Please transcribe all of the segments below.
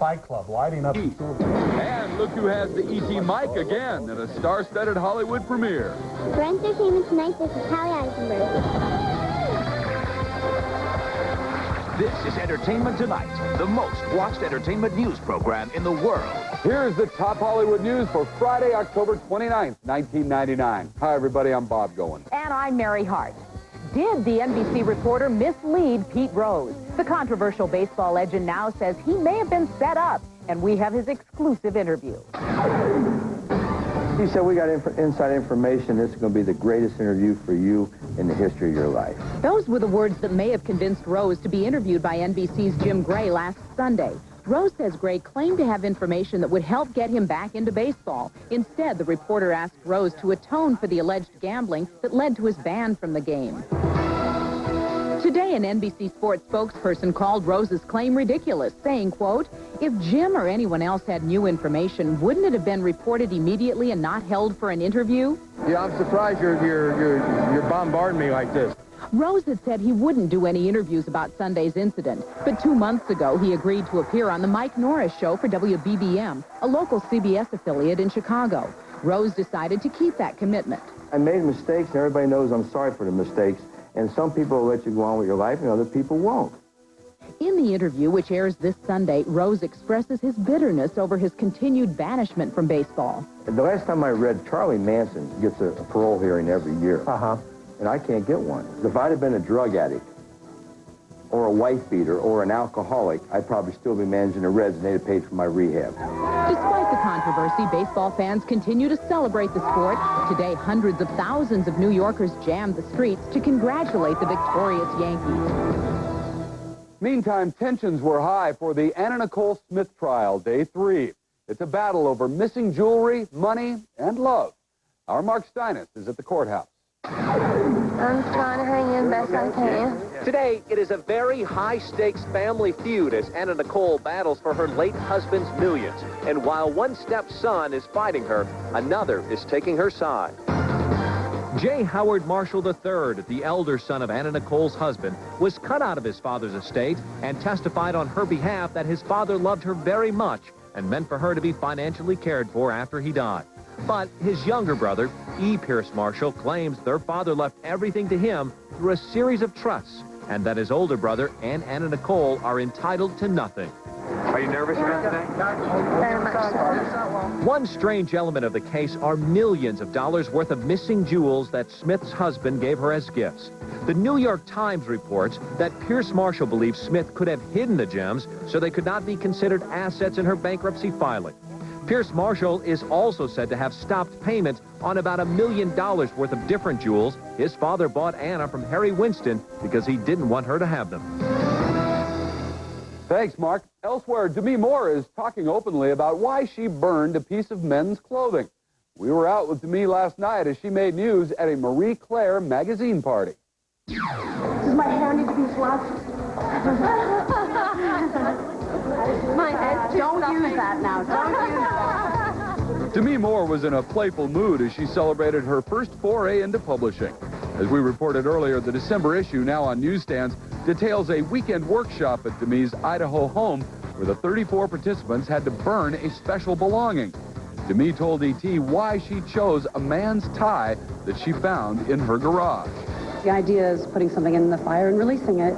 Fight Club, lighting up the school. And look who has the E.T. mic again at a star-studded Hollywood premiere. For entertainment tonight, this is Hallie Eisenberg. This is Entertainment Tonight, the most watched entertainment news program in the world. Here's the top Hollywood news for Friday, October 29th, 1999. Hi, everybody. I'm Bob Goen. And I'm Mary Hart. Did the NBC reporter mislead Pete Rose? The controversial baseball legend now says he may have been set up, and we have his exclusive interview. He said, we got inside information. This is going to be the greatest interview for you in the history of your life. Those were the words that may have convinced Rose to be interviewed by NBC's Jim Gray last Sunday. Rose says Gray claimed to have information that would help get him back into baseball. Instead, the reporter asked Rose to atone for the alleged gambling that led to his ban from the game. Today, an NBC Sports spokesperson called Rose's claim ridiculous, saying, quote, if Jim or anyone else had new information, wouldn't it have been reported immediately and not held for an interview? Yeah, I'm surprised you're bombarding me like this. Rose had said he wouldn't do any interviews about Sunday's incident, but 2 months ago he agreed to appear on the Mike Norris Show for WBBM, a local CBS affiliate in Chicago. Rose decided to keep that commitment. I made mistakes, and everybody knows I'm sorry for the mistakes. And some people will let you go on with your life, and other people won't. In the interview, which airs this Sunday, Rose expresses his bitterness over his continued banishment from baseball. And the last time I read, Charlie Manson gets a parole hearing every year. And I can't get one. If I'd have been a drug addict, or a wife beater, or an alcoholic, I'd probably still be managing the Reds, and they'd have paid for my rehab. Despite the controversy, baseball fans continue to celebrate the sport. Today, hundreds of thousands of New Yorkers jammed the streets to congratulate the victorious Yankees. Meantime, tensions were high for the Anna Nicole Smith trial, day 3. It's a battle over missing jewelry, money, and love. Our Mark Steinitz is at the courtrouse. I'm trying to hang in best I can. Today, it is a very high-stakes family feud as Anna Nicole battles for her late husband's millions. And while one stepson is fighting her, another is taking her side. J. Howard Marshall III, the elder son of Anna Nicole's husband, was cut out of his father's estate and testified on her behalf that his father loved her very much and meant for her to be financially cared for after he died. But his younger brother, E. Pierce Marshall, claims their father left everything to him through a series of trusts, and that his older brother and Anna Nicole are entitled to nothing. Are you nervous about today? Very much so. One strange element of the case are millions of dollars worth of missing jewels that Smith's husband gave her as gifts. The New York Times reports that Pierce Marshall believes Smith could have hidden the gems so they could not be considered assets in her bankruptcy filing. Pierce Marshall is also said to have stopped payments on about $1 million worth of different jewels his father bought Anna from Harry Winston because he didn't want her to have them. Thanks, Mark. Elsewhere, Demi Moore is talking openly about why she burned a piece of men's clothing. We were out with Demi last night as she made news at a Marie Claire magazine party. Does my hair need to be fluffed? My head. Don't use that now. Don't use that. Demi Moore was in a playful mood as she celebrated her first foray into publishing. As we reported earlier, the December issue, now on newsstands, details a weekend workshop at Demi's Idaho home where the 34 participants had to burn a special belonging. Demi told E.T. why she chose a man's tie that she found in her garage. The idea is putting something in the fire and releasing it.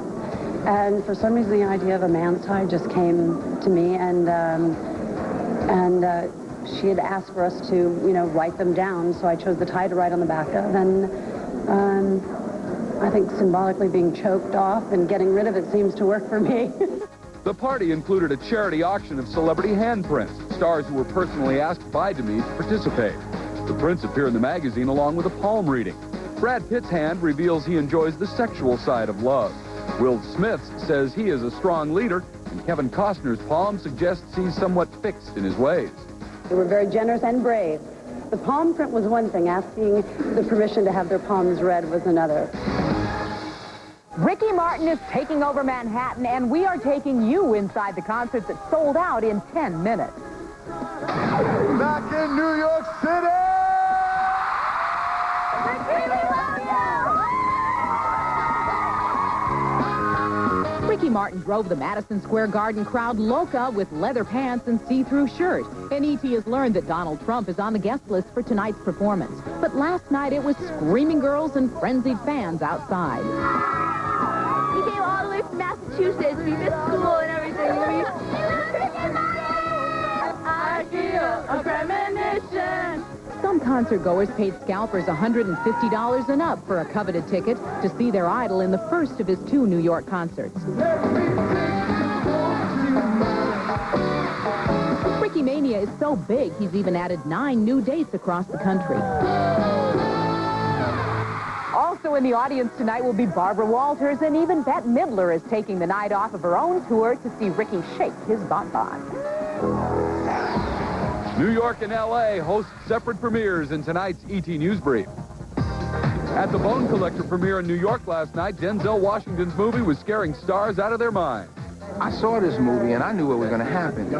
And for some reason, the idea of a man's tie just came to me, and she had asked for us to, write them down, so I chose the tie to write on the back of, and I think symbolically being choked off and getting rid of it seems to work for me. The party included a charity auction of celebrity handprints, stars who were personally asked by Demi to participate. The prints appear in the magazine along with a palm reading. Brad Pitt's hand reveals he enjoys the sexual side of love. Will Smith says he is a strong leader, and Kevin Costner's palm suggests he's somewhat fixed in his ways. They were very generous and brave. The palm print was one thing. Asking the permission to have their palms read was another. Ricky Martin is taking over Manhattan, and we are taking you inside the concert that sold out in 10 minutes. Back in New York City! Ricky Ricky Martin drove the Madison Square Garden crowd loca with leather pants and see-through shirt. And E.T. has learned that Donald Trump is on the guest list for tonight's performance. But last night it was screaming girls and frenzied fans outside. He came all the way from Massachusetts. We missed school and everything. I feel a premonition. Some concert-goers paid scalpers $150 and up for a coveted ticket to see their idol in the first of his 2 New York concerts. Ricky Mania is so big, he's even added 9 new dates across the country. Also in the audience tonight will be Barbara Walters, and even Bette Midler is taking the night off of her own tour to see Ricky shake his bonbon. New York and L.A. host separate premieres in tonight's E.T. News Brief. At the Bone Collector premiere in New York last night, Denzel Washington's movie was scaring stars out of their minds. I saw this movie and I knew what was going to happen.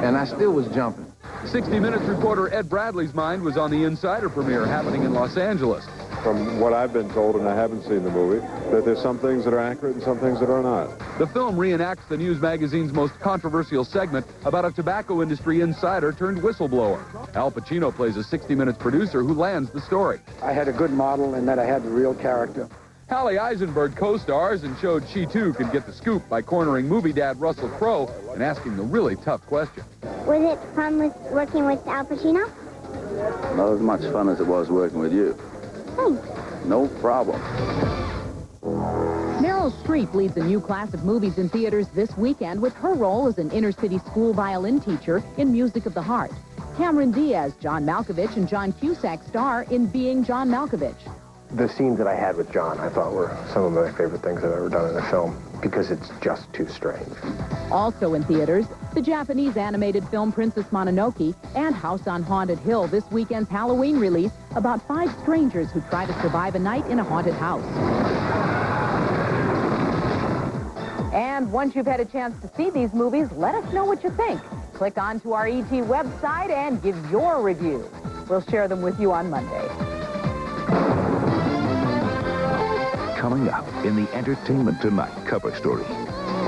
And I still was jumping. 60 Minutes reporter Ed Bradley's mind was on the Insider premiere happening in Los Angeles. From what I've been told, and I haven't seen the movie, that there's some things that are accurate and some things that are not. The film reenacts the news magazine's most controversial segment about a tobacco industry insider turned whistleblower. Al Pacino plays a 60 Minutes producer who lands the story. I had a good model in that I had the real character. Hallie Eisenberg co-stars and showed she, too, could get the scoop by cornering movie dad Russell Crowe and asking the really tough question. Was it fun working with Al Pacino? Not as much fun as it was working with you. Thanks. No problem. Meryl Streep leads a new class of movies in theaters this weekend with her role as an inner-city school violin teacher in Music of the Heart. Cameron Diaz, John Malkovich, and John Cusack star in Being John Malkovich. The scenes that I had with John, I thought were some of my favorite things I've ever done in a film because it's just too strange. Also in theaters, the Japanese animated film Princess Mononoke and House on Haunted Hill, this weekend's Halloween release about 5 strangers who try to survive a night in a haunted house. And once you've had a chance to see these movies, let us know what you think. Click onto our ET website and give your review. We'll share them with you on Monday. Coming up in the Entertainment Tonight cover story.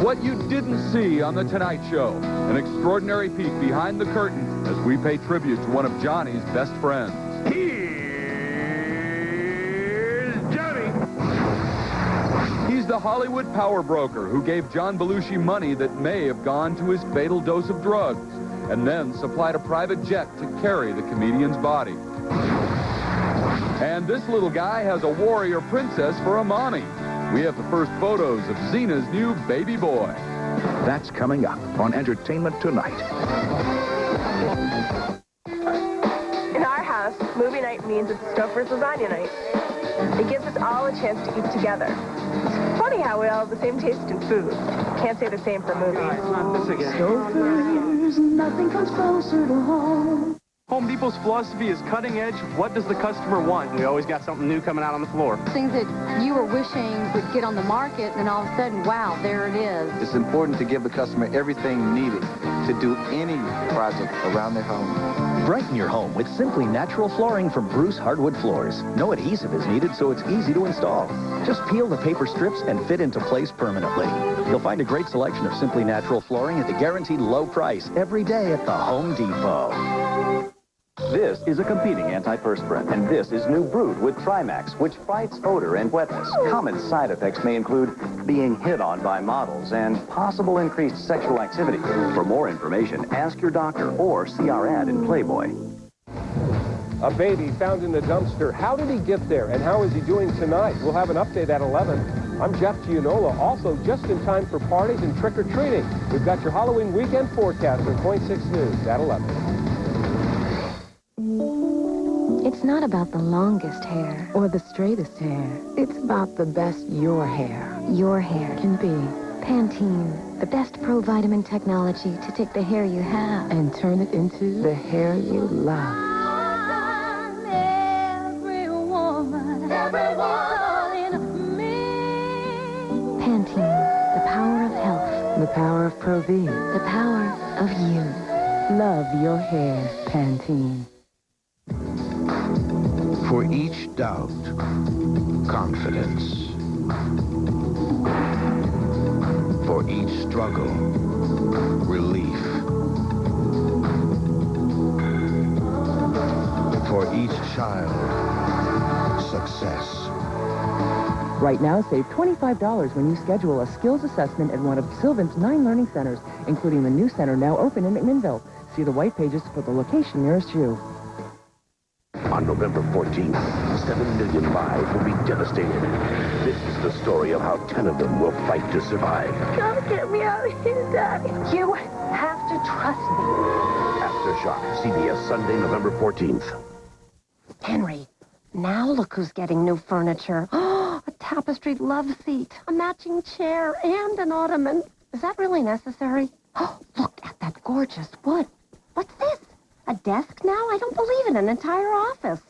What you didn't see on The Tonight Show. An extraordinary peek behind the curtain as we pay tribute to one of Johnny's best friends. Here's Johnny. He's the Hollywood power broker who gave John Belushi money that may have gone to his fatal dose of drugs and then supplied a private jet to carry the comedian's body. And this little guy has a warrior princess for a mommy. We have the first photos of Zena's new baby boy. That's coming up on Entertainment Tonight. In our house, movie night means it's Stouffer's lasagna night. It gives us all a chance to eat together. It's funny how we all have the same taste in food. Can't say the same for movies. Stouffer's, nothing comes closer to home. Home Depot's philosophy is cutting edge. What does the customer want? We always got something new coming out on the floor. Things that you were wishing would get on the market, and all of a sudden, wow, there it is. It's important to give the customer everything needed to do any project around their home. Brighten your home with Simply Natural flooring from Bruce Hardwood Floors. No adhesive is needed, so it's easy to install. Just peel the paper strips and fit into place permanently. You'll find a great selection of Simply Natural flooring at a guaranteed low price every day at the Home Depot. This is a competing antiperspirant, and this is new Brood with Trimax, which fights odor and wetness. Common side effects may include being hit on by models and possible increased sexual activity. For more information, ask your doctor or see our ad in Playboy. A baby found in the dumpster. How did he get there, and how is he doing tonight? We'll have an update at 11. I'm Jeff Gianola, also just in time for parties and trick-or-treating. We've got your Halloween weekend forecast on Point 6 News at 11. It's not about the longest hair or the straightest hair. It's about the best your hair can be. Pantene, the best pro-vitamin technology to take the hair you have and turn it into the hair you love. Pantene, the power of health. The power of Pro-V. The power of you. Love your hair, Pantene. For each doubt, confidence. For each struggle, relief. For each child, success. Right now, save $25 when you schedule a skills assessment at one of Sylvan's 9 learning centers, including the new center now open in McMinnville. See the white pages for the location nearest you. On November 14th, 7 million lives will be devastated. This is the story of how 10 of them will fight to survive. Come get me out of here, Daddy. You have to trust me. Aftershock, CBS, Sunday, November 14th. Henry, now look who's getting new furniture. A tapestried love seat, a matching chair, and an ottoman. Is that really necessary? Oh, look at that gorgeous wood. What's this? A desk now? I don't believe it. An entire office.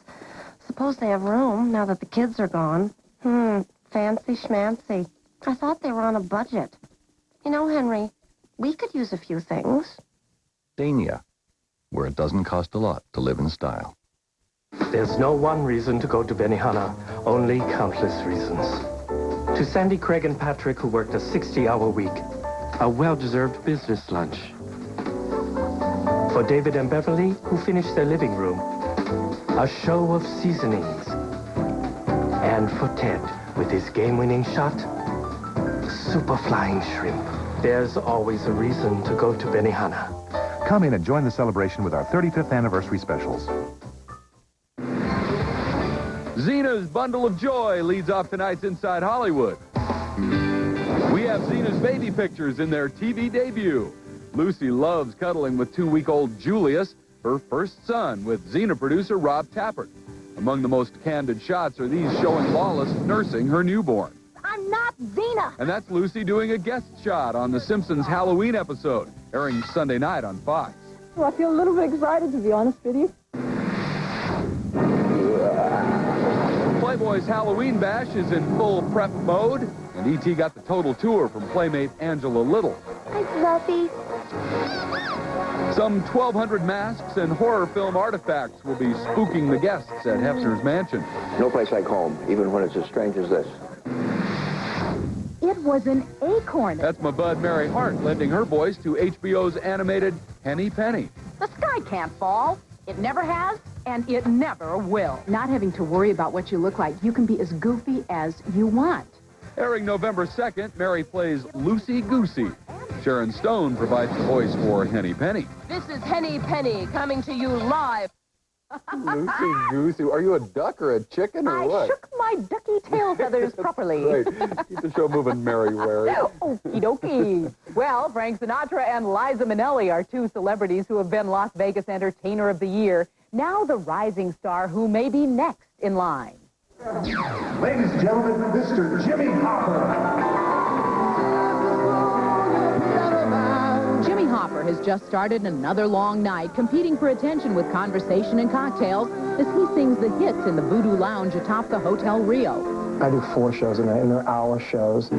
Suppose they have room now that the kids are gone. Fancy schmancy. I thought they were on a budget. You know, Henry, we could use a few things. Dania, where it doesn't cost a lot to live in style. There's no one reason to go to Benihana, only countless reasons. To Sandy, Craig, and Patrick, who worked a 60-hour week, a well-deserved business lunch. For David and Beverly, who finished their living room, a show of seasonings. And for Ted, with his game-winning shot, super flying shrimp. There's always a reason to go to Benihana. Come in and join the celebration with our 35th anniversary specials. Zena's Bundle of Joy leads off tonight's Inside Hollywood. We have Zena's baby pictures in their TV debut. Lucy loves cuddling with 2-week-old Julius, her first son, with Xena producer Rob Tappert. Among the most candid shots are these showing Lawless nursing her newborn. I'm not Xena. And that's Lucy doing a guest shot on The Simpsons Halloween episode, airing Sunday night on Fox. Well, I feel a little bit excited, to be honest with you. Playboy's Halloween Bash is in full prep mode, and E.T. got the total tour from Playmate Angela Little. Hi, Fluffy. Some 1,200 masks and horror film artifacts will be spooking the guests at Hefner's mansion. No place like home, even when it's as strange as this. It was an acorn. That's my bud Mary Hart lending her voice to HBO's animated Henny Penny. The sky can't fall. It never has, and it never will. Not having to worry about what you look like, you can be as goofy as you want. Airing November 2nd, Mary plays Lucy Goosey. Sharon Stone provides the voice for Henny Penny. This is Henny Penny coming to you live. Lucy Goosey. Are you a duck or a chicken or what? I shook my ducky tail feathers properly. Great. Keep the show moving, Mary Wary. Okie dokie. Well, Frank Sinatra and Liza Minnelli are 2 celebrities who have been Las Vegas Entertainer of the Year. Now the rising star who may be next in line. Ladies and gentlemen, Mr. Jimmy Hopper. Jimmy Hopper has just started another long night, competing for attention with conversation and cocktails as he sings the hits in the Voodoo Lounge atop the Hotel Rio. I do 4 shows a night, and they're hour shows. I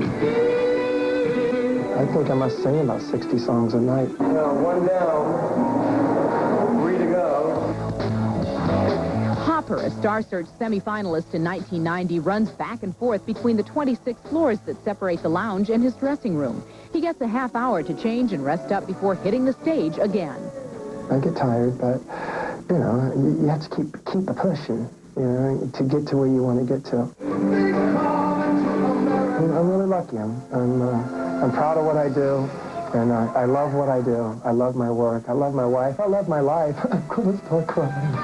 think I must sing about 60 songs a night. Now, 1 down. 3 to go. Hopper, a Star Search semifinalist in 1990, runs back and forth between the 26 floors that separate the lounge and his dressing room. He gets a half hour to change and rest up before hitting the stage again. I get tired, but, you know, you have to keep pushing, you know, to get to where you want to get to. I'm really lucky. I'm proud of what I do, and I love what I do. I love my work. I love my wife. I love my life. I'm going to start crying.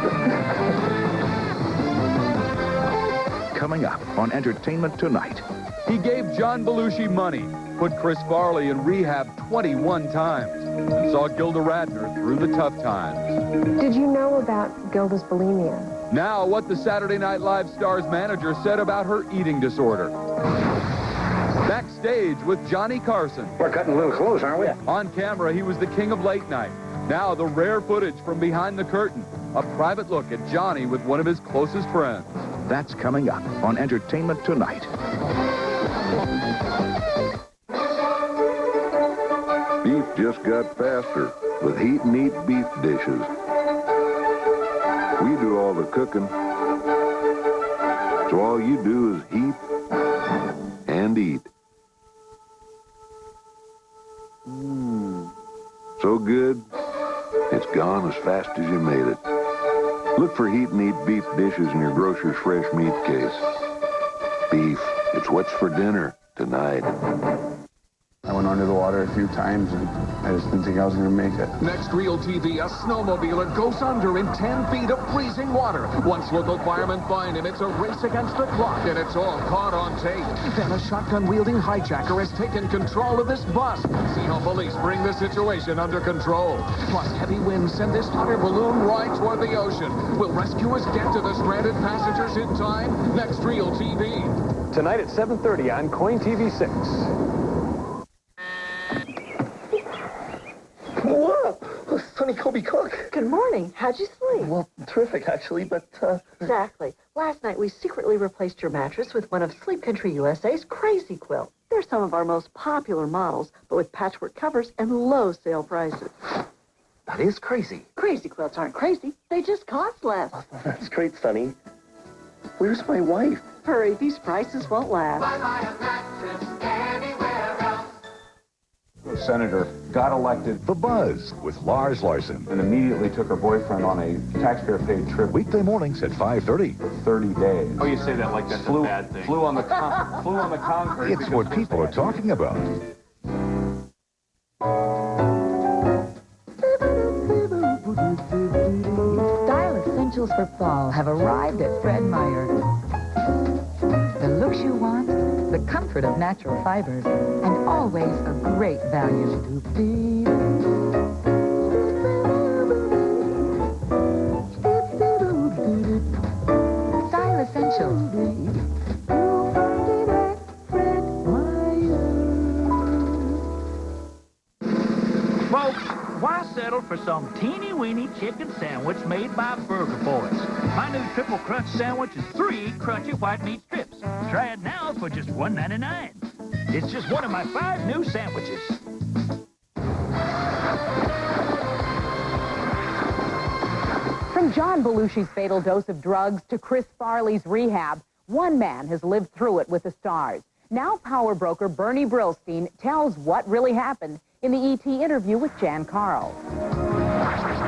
Coming up on Entertainment Tonight. He gave John Belushi money, put Chris Farley in rehab 21 times, and saw Gilda Radner through the tough times. Did you know about Gilda's bulimia? Now, what the Saturday Night Live star's manager said about her eating disorder. Backstage with Johnny Carson. We're cutting a little close, aren't we? On camera, he was the king of late night. Now, the rare footage from behind the curtain. A private look at Johnny with one of his closest friends. That's coming up on Entertainment Tonight. Beef just got faster with Heat and Eat beef dishes. We do all the cooking, so all you do is heat and eat. So good, it's gone as fast as you made it. Look for Heat and Eat beef dishes in your grocer's fresh meat case. Beef, it's what's for dinner tonight. I went under the water a few times, and I just didn't think I was going to make it. Next Real TV, a snowmobiler goes under in 10 feet of freezing water. Once local firemen find him, it's a race against the clock, and it's all caught on tape. Then a shotgun-wielding hijacker has taken control of this bus. See how police bring the situation under control. Plus, heavy winds send this hot air balloon right toward the ocean. Will rescuers get to the stranded passengers in time? Next Real TV. Tonight at 7:30 on Coin TV 6. What up? Oh, Sonny Kobe Cook. Good morning. How'd you sleep? Well, terrific, actually, but, Exactly. Last night, we secretly replaced your mattress with one of Sleep Country USA's Crazy Quilt. They're some of our most popular models, but with patchwork covers and low sale prices. That is crazy. Crazy Quilts aren't crazy. They just cost less. That's great, Sonny. Where's my wife? Hurry, these prices won't last. A senator got elected. The Buzz with Lars Larson. And immediately took her boyfriend on a taxpayer-paid trip. Weekday mornings at 5:30. For 30 days. Oh, you say that like that's a bad thing. Flew on the concrete. It's what people are talking about. Style essentials for fall have arrived at Fred Meyer. The looks you want, the comfort of natural fibers, and always a great value. Style essentials. Folks, why settle for some teeny-weeny chicken sandwich made by Burger Boys? My new Triple Crunch sandwich is 3 crunchy white meat strips. Try it now for just $1.99. It's just one of my 5 new sandwiches. From John Belushi's fatal dose of drugs to Chris Farley's rehab, one man has lived through it with the stars. Now power broker Bernie Brillstein tells what really happened in the ET interview with Jan Carl.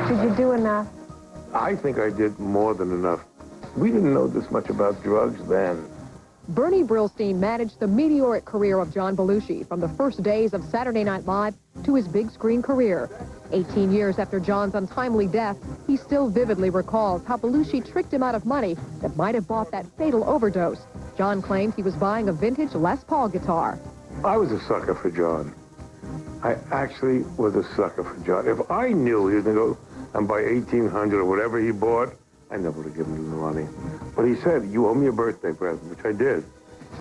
Did you do enough? I think I did more than enough. We didn't know this much about drugs then. Bernie Brillstein managed the meteoric career of John Belushi from the first days of Saturday Night Live to his big screen career. 18 years after John's untimely death, he still vividly recalls how Belushi tricked him out of money that might have bought that fatal overdose. John claimed he was buying a vintage Les Paul guitar. I was a sucker for John. I actually was a sucker for John. If I knew he was going to go and buy 1,800 or whatever he bought, I never would have given him the money. But he said, you owe me a birthday present, which I did.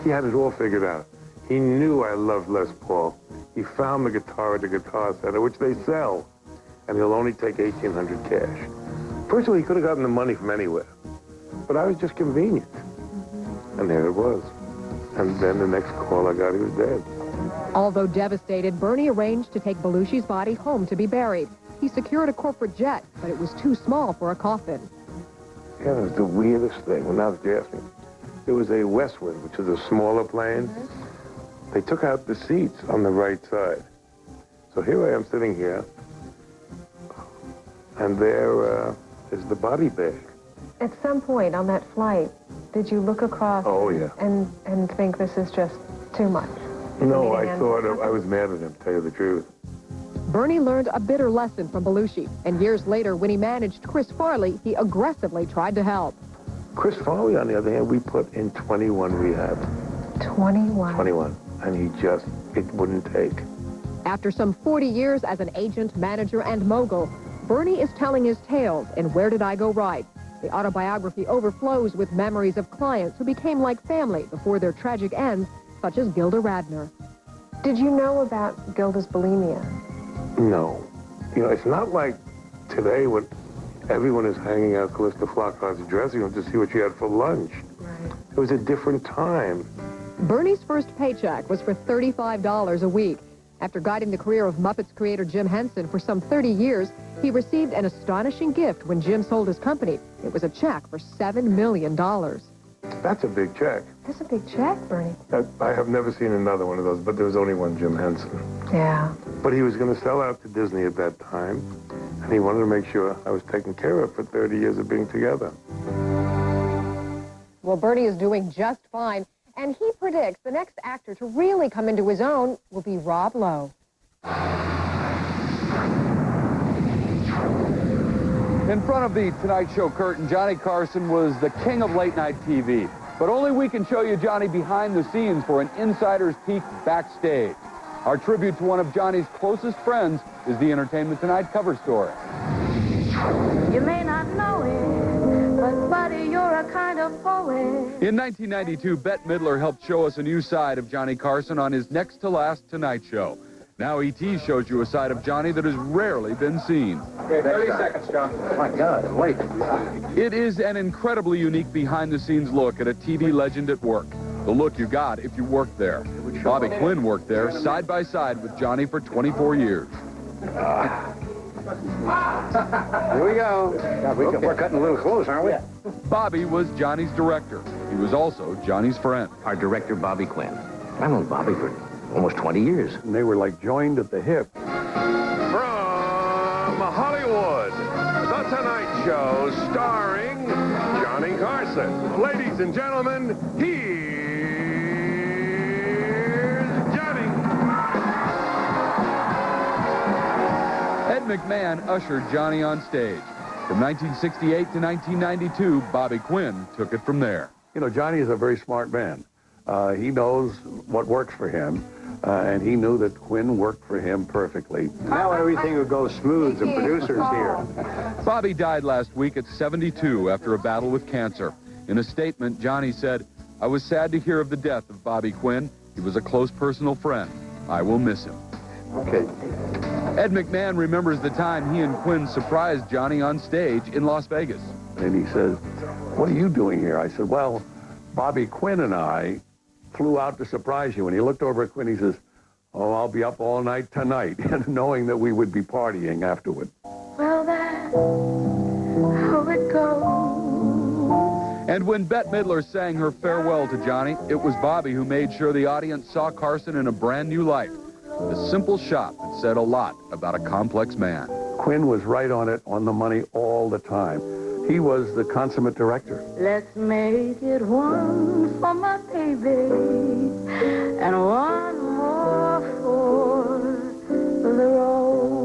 He had it all figured out. He knew I loved Les Paul. He found the guitar at the Guitar Center, which they sell, and he'll only take 1,800 cash. First of all, he could have gotten the money from anywhere, but I was just convenient. And there it was. And then the next call I got, he was dead. Although devastated, Bernie arranged to take Belushi's body home to be buried. He secured a corporate jet, but it was too small for a coffin. Yeah, it was the weirdest thing. Well, now that you ask me, there was a Westwind, which is a smaller plane. They took out the seats on the right side. So here I am sitting here, and there is the body bag. At some point on that flight, did you look across and think this is just too much? No, I thought I was mad at him, to tell you the truth. Bernie learned a bitter lesson from Belushi, and years later, when he managed Chris Farley, he aggressively tried to help. Chris Farley, on the other hand, we put in 21 rehab. 21? 21. And it wouldn't take. After some 40 years as an agent, manager, and mogul, Bernie is telling his tales in Where Did I Go Right? The autobiography overflows with memories of clients who became like family before their tragic ends, such as Gilda Radner. Did you know about Gilda's bulimia? No. You know, it's not like today when everyone is hanging out Calista Flockhart's dressing room to see what she had for lunch. Right. It was a different time. Bernie's first paycheck was for $35 a week. After guiding the career of Muppets creator Jim Henson for some 30 years, he received an astonishing gift when Jim sold his company. It was a check for $7 million. That's a big check. That's a big check, Bernie. I have never seen another one of those, but there was only one Jim Henson. Yeah. But he was going to sell out to Disney at that time, and he wanted to make sure I was taken care of for 30 years of being together. Well, Bernie is doing just fine, and he predicts the next actor to really come into his own will be Rob Lowe. In front of the Tonight Show curtain, Johnny Carson was the king of late-night TV. But only we can show you Johnny behind the scenes for an insider's peek backstage. Our tribute to one of Johnny's closest friends is the Entertainment Tonight cover story. You may not know it, but buddy, you're a kind of poet. In 1992, Bette Midler helped show us a new side of Johnny Carson on his next-to-last Tonight Show. Now E.T. shows you a side of Johnny that has rarely been seen. Okay, 30 seconds, John. My God, wait. It is an incredibly unique behind-the-scenes look at a TV legend at work. The look you got if you worked there. Bobby Quinn worked there side by side with Johnny for 24 years. Here we go. God, we're cutting a little close, aren't we? Bobby was Johnny's director. He was also Johnny's friend. Our director, Bobby Quinn. I've known Bobby for almost 20 years. And they were like joined at the hip. From Hollywood, The Tonight Show starring Johnny Carson. Ladies and gentlemen, here's Johnny. Ed McMahon ushered Johnny on stage. From 1968 to 1992, Bobby Quinn took it from there. You know, Johnny is a very smart man. He knows what works for him, and he knew that Quinn worked for him perfectly. Now everything will go smooth. The producer's here. Bobby died last week at 72 after a battle with cancer. In a statement, Johnny said, "I was sad to hear of the death of Bobby Quinn. He was a close personal friend. I will miss him." Okay. Ed McMahon remembers the time he and Quinn surprised Johnny on stage in Las Vegas. And he says, "What are you doing here?" I said, "Well, Bobby Quinn and I flew out to surprise you." And he looked over at Quinn. He says, "Oh, I'll be up all night tonight," knowing that we would be partying afterward. Well, that's how it goes. And when Bette Midler sang her farewell to Johnny, it was Bobby who made sure the audience saw Carson in a brand new light. A simple shot that said a lot about a complex man. Quinn was right on it, on the money all the time. He was the consummate director. Let's make it one for my baby and one more for the road.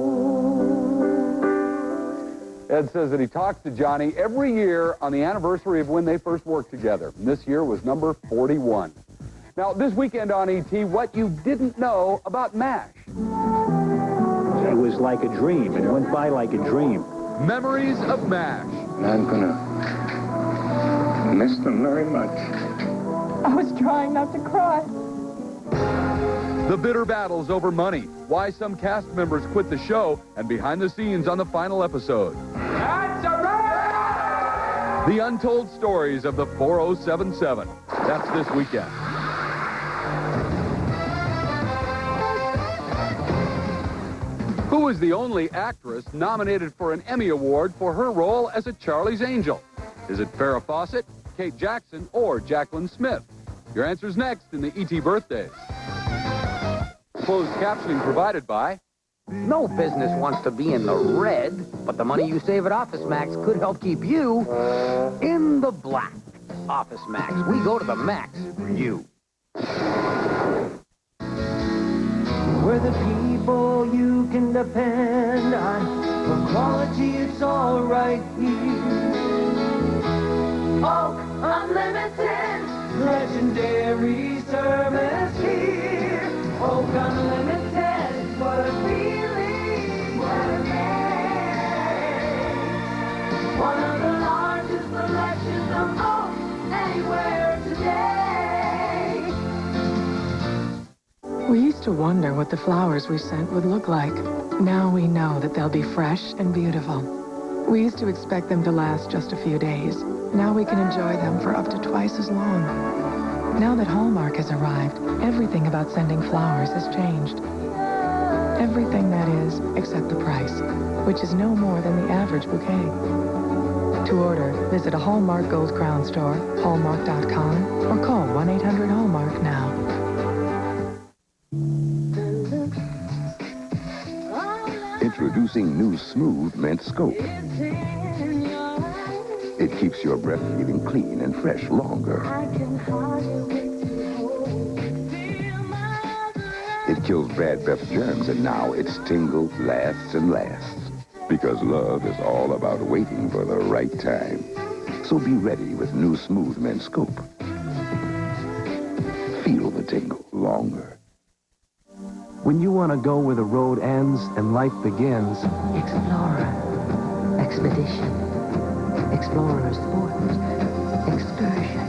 Ed says that he talks to Johnny every year on the anniversary of when they first worked together. And this year was number 41. Now, this weekend on E.T., what you didn't know about MASH. It was like a dream. It went by like a dream. Memories of MASH. I'm gonna miss them very much. I was trying not to cry. The bitter battles over money, why some cast members quit the show, and behind the scenes on the final episode. That's a wrap! The untold stories of the 4077. That's this weekend. Who is the only actress nominated for an Emmy Award for her role as a Charlie's Angel? Is it Farrah Fawcett, Kate Jackson, or Jaclyn Smith? Your answer's next in the E.T. Birthdays. Closed captioning provided by... No business wants to be in the red, but the money you save at Office Max could help keep you in the black. Office Max. We go to the max for you. We're the people you can depend on. For quality, it's all right here. Oak Unlimited, legendary service here. Oak Unlimited, what a feeling, what a makes. One of the largest selections of oak anywhere today. We used to wonder what the flowers we sent would look like. Now we know that they'll be fresh and beautiful. We used to expect them to last just a few days. Now we can enjoy them for up to twice as long. Now that Hallmark has arrived, everything about sending flowers has changed. Everything, that is, except the price, which is no more than the average bouquet. To order, visit a Hallmark Gold Crown store, Hallmark.com, or call 1-800-HALLMARK now. new Smooth Mint Scope. It keeps your breath feeling clean and fresh longer. It kills bad breath germs, and now its tingle lasts and lasts. Because love is all about waiting for the right time. So be ready with new Smooth Mint Scope. Feel the tingle longer. When you want to go where the road ends and life begins. Explorer. Expedition. Explorer Sports. Excursion.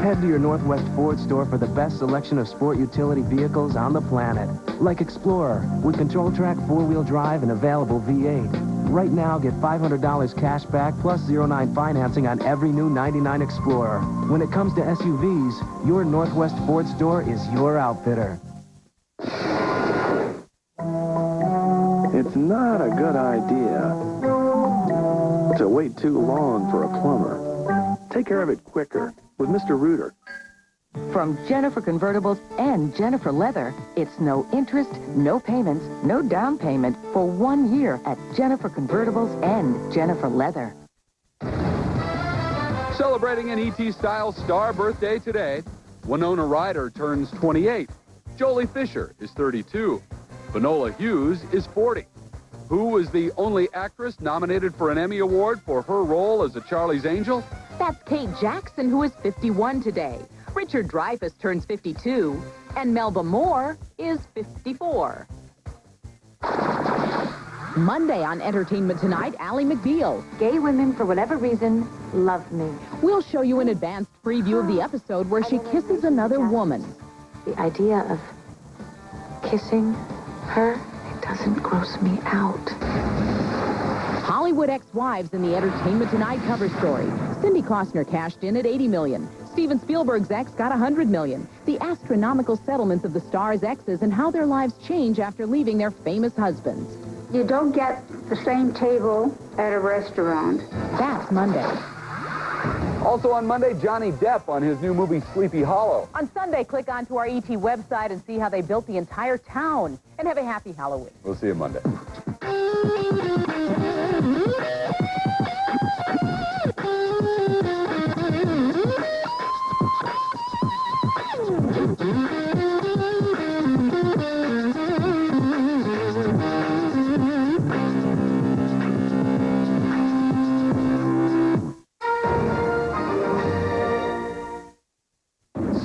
Head to your Northwest Ford store for the best selection of sport utility vehicles on the planet. Like Explorer, with control track, four-wheel drive, and available V8. Right now, get $500 cash back plus 0.9 financing on every new 99 Explorer. When it comes to SUVs, your Northwest Ford store is your outfitter. It's not a good idea to wait too long for a plumber. Take care of it quicker with Mr. Rooter. From Jennifer Convertibles and Jennifer Leather, it's no interest, no payments, no down payment for 1 year at Jennifer Convertibles and Jennifer Leather. Celebrating an ET-style star birthday today, Winona Ryder turns 28. Jolie Fisher is 32. Viola Hughes is 40. Who is the only actress nominated for an Emmy Award for her role as a Charlie's Angel? That's Kate Jackson, who is 51 today. Richard Dreyfuss turns 52, and Melba Moore is 54. Monday on Entertainment Tonight, Ally McBeal. Gay women, for whatever reason, love me. We'll show you an advanced preview of the episode where she kisses another woman. The idea of kissing her, it doesn't gross me out. Hollywood ex-wives in the Entertainment Tonight cover story. Cindy Costner cashed in at $80 million. Steven Spielberg's ex got $100 million. The astronomical settlements of the stars' exes and how their lives change after leaving their famous husbands. You don't get the same table at a restaurant. That's Monday. Also on Monday, Johnny Depp on his new movie Sleepy Hollow. On Sunday, click onto our ET website and see how they built the entire town. And have a happy Halloween. We'll see you Monday.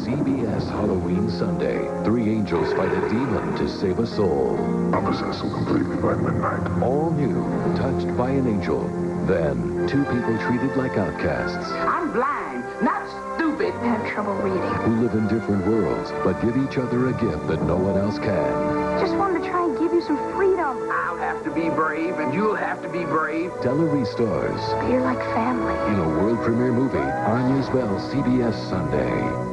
CBS Halloween Sunday. 3 angels fight a demon to save a soul. I'll possess him completely by midnight. All new, touched by an angel. Then, 2 people treated like outcasts. I'm blind, not stupid. I have trouble reading. Who live in different worlds, but give each other a gift that no one else can. Just wanted to try and give you some freedom. I'll have to be brave, and you'll have to be brave. Delary stars But you're like family. in a world premiere movie on News Bell CBS Sunday.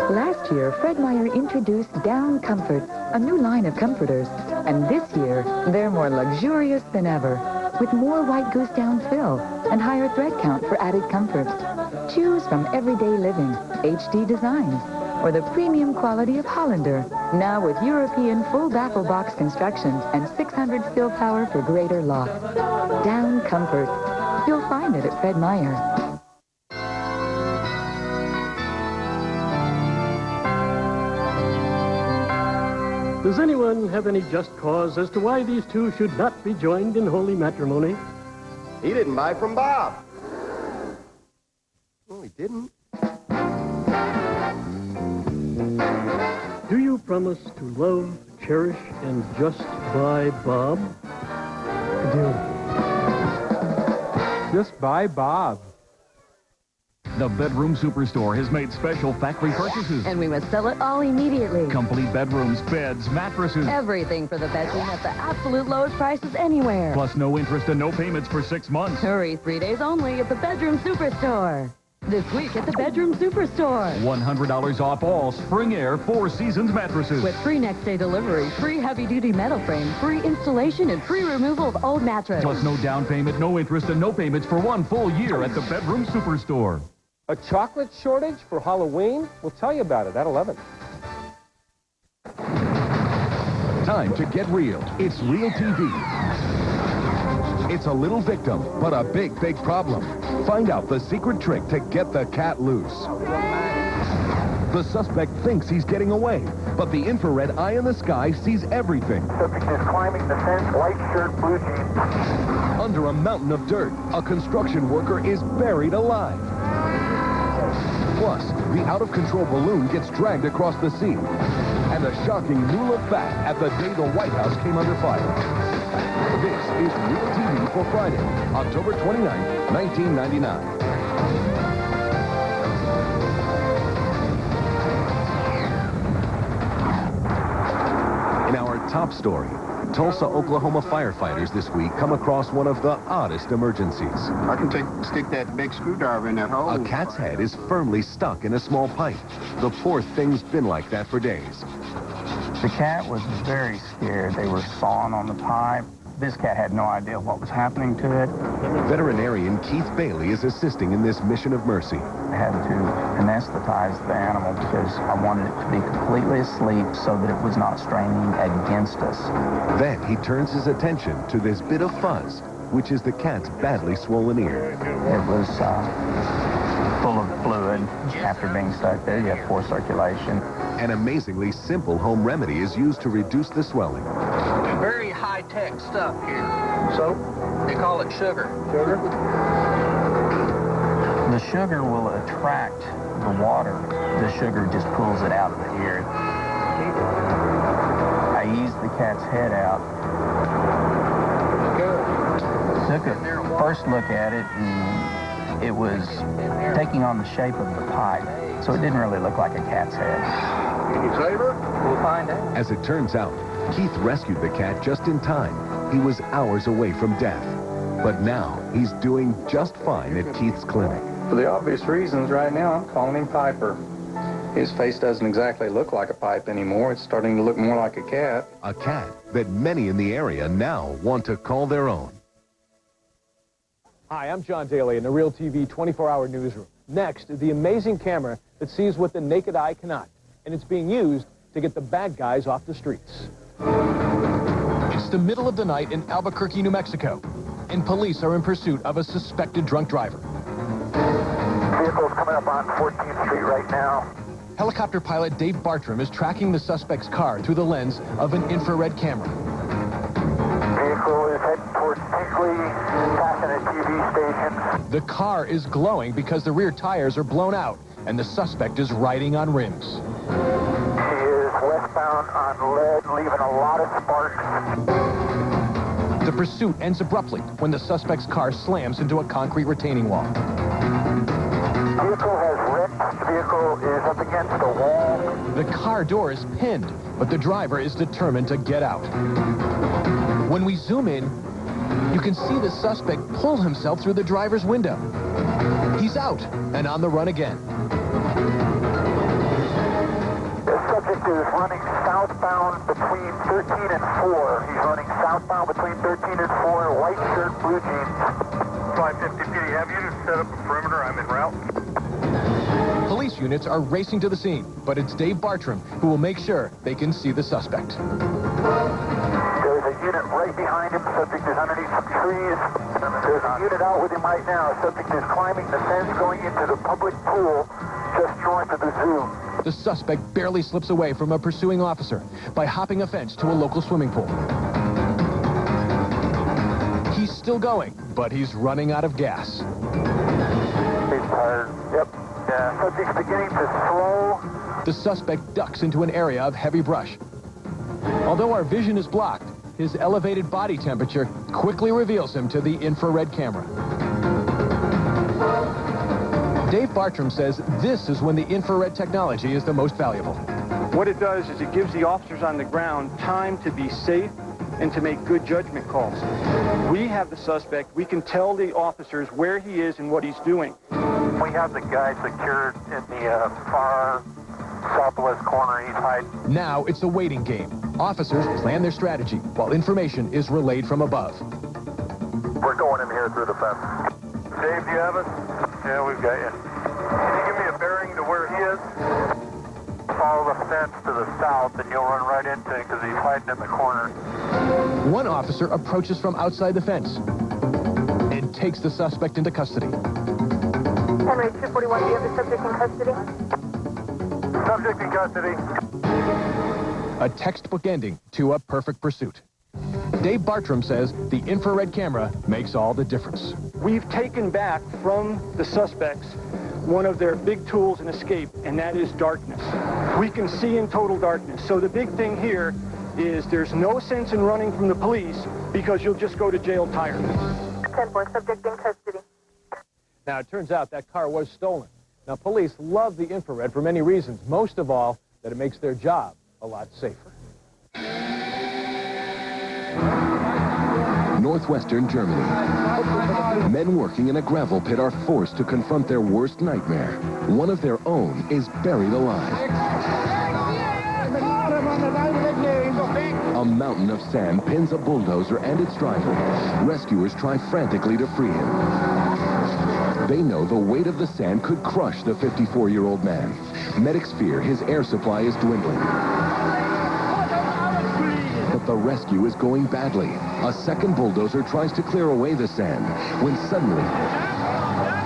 Last year, Fred Meyer introduced Down Comforts, a new line of comforters. And this year, they're more luxurious than ever, with more white goose down fill and higher thread count for added comfort. Choose from everyday living, HD designs, or the premium quality of Hollander, now with European full baffle box construction and 600 fill power for greater loft. Down Comfort. You'll find it at Fred Meyer. Does anyone have any just cause as to why these two should not be joined in holy matrimony? He didn't buy from Bob. Oh, he didn't. Do you promise to love, cherish, and just buy Bob? Do. Just buy Bob. The Bedroom Superstore has made special factory purchases. And we must sell it all immediately. Complete bedrooms, beds, mattresses. Everything for the bedroom at the absolute lowest prices anywhere. Plus no interest and no payments for 6 months. Hurry, 3 days only at the Bedroom Superstore. This week at the Bedroom Superstore. $100 off all Spring Air 4 Seasons mattresses. With free next-day delivery, free heavy-duty metal frame, free installation, and free removal of old mattress. Plus no down payment, no interest, and no payments for 1 full year at the Bedroom Superstore. A chocolate shortage for Halloween? We'll tell you about it at 11. time to get real. It's Real TV. It's a little victim, but a big, big problem. Find out the secret trick to get the cat loose. The suspect thinks he's getting away, but the infrared eye in the sky sees everything. Subject is climbing the fence, white shirt, blue jeans. Under a mountain of dirt, a construction worker is buried alive. Plus, the out-of-control balloon gets dragged across the sea. And a shocking new look back at the day the White House came under fire. This is Real TV for Friday, October 29, 1999. In our top story, Tulsa, Oklahoma firefighters this week come across one of the oddest emergencies. I can stick that big screwdriver in that hole. A cat's head is firmly stuck in a small pipe. The poor thing's been like that for days. The cat was very scared. They were sawing on the pipe. This cat had no idea what was happening to it. Veterinarian Keith Bailey is assisting in this mission of mercy. I had to anesthetize the animal because I wanted it to be completely asleep so that it was not straining against us. Then he turns his attention to this bit of fuzz, which is the cat's badly swollen ear. It was full of fluid. After being stuck there, you have poor circulation. An amazingly simple home remedy is used to reduce the swelling. Very high-tech stuff here. So? They call it sugar. Sugar? The sugar will attract the water. The sugar just pulls it out of the ear. I eased the cat's head out. Took a first look at it, and it was taking on the shape of the pipe, so it didn't really look like a cat's head. Can you save her? We'll find out. As it turns out, Keith rescued the cat just in time. He was hours away from death. But now, he's doing just fine at Keith's clinic. For the obvious reasons, right now, I'm calling him Piper. His face doesn't exactly look like a pipe anymore. It's starting to look more like a cat. A cat that many in the area now want to call their own. Hi, I'm John Daly in the Real TV 24-hour newsroom. Next, the amazing camera that sees what the naked eye cannot. And it's being used to get the bad guys off the streets. It's the middle of the night in Albuquerque, New Mexico, and police are in pursuit of a suspected drunk driver. Vehicle's coming up on 14th Street right now. Helicopter pilot Dave Bartram is tracking the suspect's car through the lens of an infrared camera. Vehicle is heading towards Tinkley, passing a TV station. The car is glowing because the rear tires are blown out, and the suspect is riding on rims. She is westbound on lead, leaving a lot of sparks. The pursuit ends abruptly when the suspect's car slams into a concrete retaining wall. Vehicle has wrecked. Vehicle is up against the wall. The car door is pinned, but the driver is determined to get out. When we zoom in, you can see the suspect pull himself through the driver's window. He's out and on the run again. The subject is running southbound between 13 and 4. He's running southbound between 13 and 4, white shirt, blue jeans. 550 PD, have units set up a perimeter. I'm en route. Police units are racing to the scene, but it's Dave Bartram who will make sure they can see the suspect. There's a unit right behind him. Subject is underneath some trees. There's a unit out with him right now. Subject is climbing the fence going into the public pool just north of the zoo. The suspect barely slips away from a pursuing officer by hopping a fence to a local swimming pool. He's still going, but he's running out of gas. He's tired. Yep. Subject's beginning to slow. The suspect ducks into an area of heavy brush. Although our vision is blocked, his elevated body temperature quickly reveals him to the infrared camera. Dave Bartram says this is when the infrared technology is the most valuable. What it does is it gives the officers on the ground time to be safe and to make good judgment calls. We have the suspect. We can tell the officers where he is and what he's doing. We have the guy secured in the far southwest corner. He's hiding. Now it's a waiting game. Officers plan their strategy while information is relayed from above. We're going in here through the fence. Dave, do you have us? Yeah, we've got you. Can you give me a bearing to where he is? Follow the stands to the south, and you'll run right into him because he's hiding in the corner. One officer approaches from outside the fence and takes the suspect into custody. Henry 241, do you have the subject in custody? Subject in custody. A textbook ending to a perfect pursuit. Dave Bartram says the infrared camera makes all the difference. We've taken back from the suspects one of their big tools in escape, and that is darkness. We can see in total darkness. So the big thing here is there's no sense in running from the police because you'll just go to jail tired. 10-4, subject in custody. Now, it turns out that car was stolen. Now, police love the infrared for many reasons, most of all that it makes their job a lot safer. Northwestern Germany. Men working in a gravel pit are forced to confront their worst nightmare. One of their own is buried alive. A mountain of sand pins a bulldozer and its driver. Rescuers try frantically to free him. They know the weight of the sand could crush the 54-year-old man. Medics fear his air supply is dwindling. But the rescue is going badly. A second bulldozer tries to clear away the sand, when suddenly,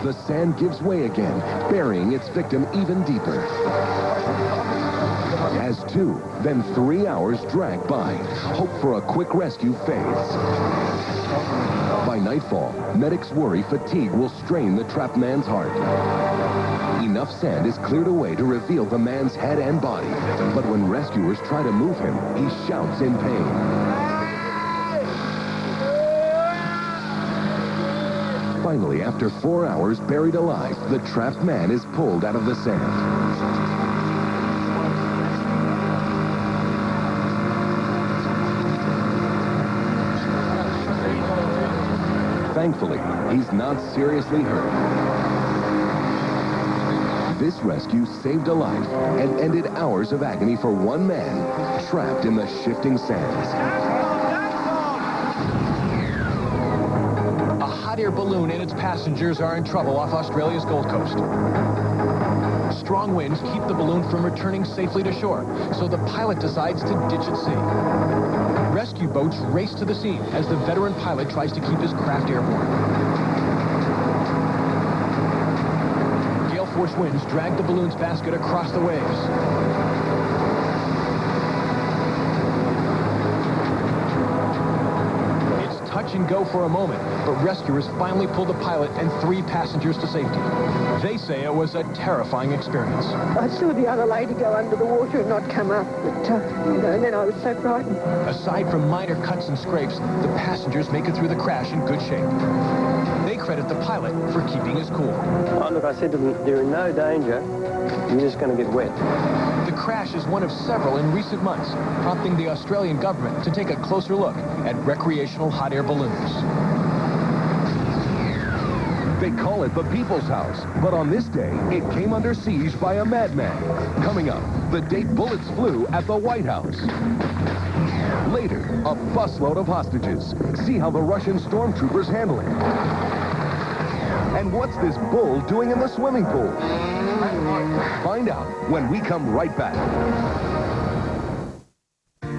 the sand gives way again, burying its victim even deeper. As 2, then 3 hours drag by, hope for a quick rescue fades. By nightfall, medics worry fatigue will strain the trapped man's heart. Enough sand is cleared away to reveal the man's head and body. But when rescuers try to move him, he shouts in pain. Finally, after 4 hours buried alive, the trapped man is pulled out of the sand. Thankfully, he's not seriously hurt. This rescue saved a life and ended hours of agony for one man trapped in the shifting sands. A hot air balloon and its passengers are in trouble off Australia's Gold Coast. Strong winds keep the balloon from returning safely to shore, so the pilot decides to ditch at sea. Rescue boats race to the scene as the veteran pilot tries to keep his craft airborne. Gale force winds drag the balloon's basket across the waves. It's touch and go for a moment, but rescuers finally pull the pilot and 3 passengers to safety. They say it was a terrifying experience. I saw the other lady go under the water and not come up, but and then I was so frightened. Aside from minor cuts and scrapes, the passengers make it through the crash in good shape. They credit the pilot for keeping his cool. Oh, look, I said to them, you're in no danger. You're just going to get wet. The crash is one of several in recent months, prompting the Australian government to take a closer look at recreational hot air balloons. They call it the People's House, but on this day, it came under siege by a madman. Coming up, the date bullets flew at the White House. Later, a busload of hostages. See how the Russian stormtroopers handle it. And what's this bull doing in the swimming pool? Find out when we come right back.